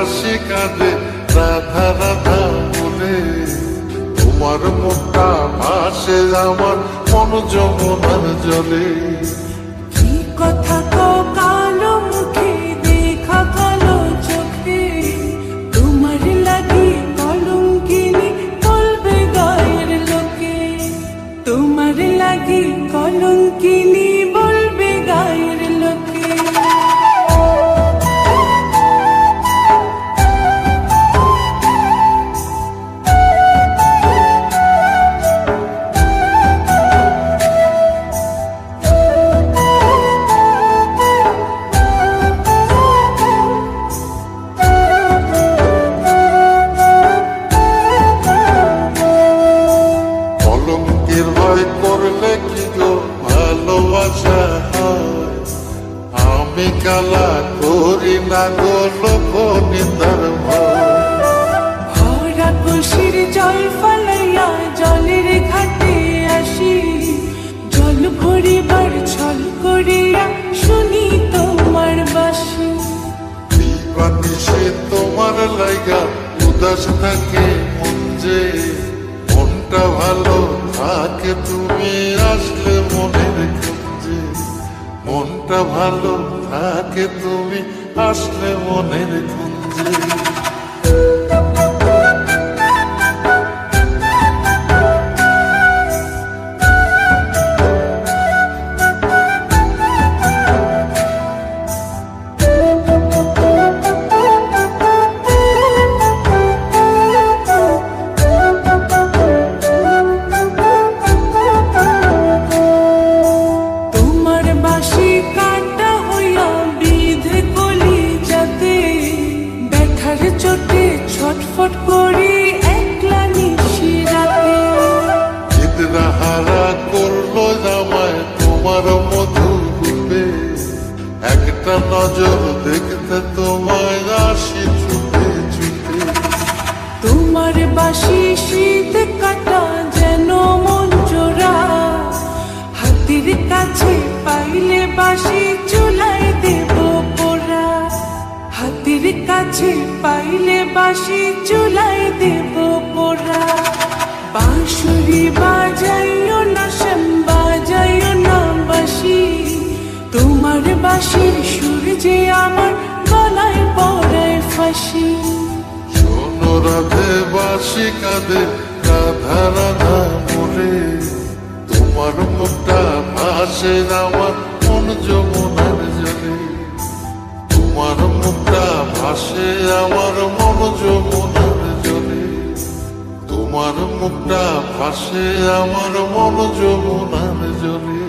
বাসি কাঁদে রাধা রাধা বলে। তোমার মুখটা ভাসে আমার মন যমুনার জলে। কি কথা কও কালো মুখে দেখা কালো চোখে, তোমার লাগি কলঙ্কিনী বলবে গায়ের লোকে, তোমার লাগি কলঙ্কিনী বলবে গায়ের লোকে। কলঙ্কের ভয় করলে কি গো ভালোবাসা হয়? আমি কালা করি না গো লোক নিন্দার ভয়। ভরা খুশির জল ফলাইয়া জলের ঘাটে আসি, জল ভরিবার ছল করিয়া শুনি তোমার বাঁশি। সে তোমার লাইগা উদাস থাকে মন যে, মনটা ভালো থাকে তুমি আসলে মনের খুঁজে। মনটা ভালো থাকে তুমি আসলে মনের খুঁজে। ছটফট করি একলা নিশি রাতে। চিত্রা হারা করলো জামায় তোমার মধু রূপে। একটা নজর দেখতে তোমায় আসি ছুটে ছুটে। তোমার বাঁশি শীত কাটা যেন মন জোড়া, হাতির কাছে পাইলে বাঁশি চুলায় দেব পোড়া। হাতির কাছে পাইলে বাঁশি চুলায় দেব পোড়া। বাঁশুরি বাজাইও না শ্যাম বাজাইও না বাঁশি, তোমার বাঁশির সুর যে আমার গলায় পড়ায় ফাঁসি। শোনো রাধে বাঁশি কাঁদে রাধা রাধা বলে। তোমার মুখটা ভাসে আমার মন যমুনার জলে। তোমার মুখটা ভাসে আমার মন যমুনার জলে। তোমার মুখটা ভাসে আমার মন যমুনার জলে।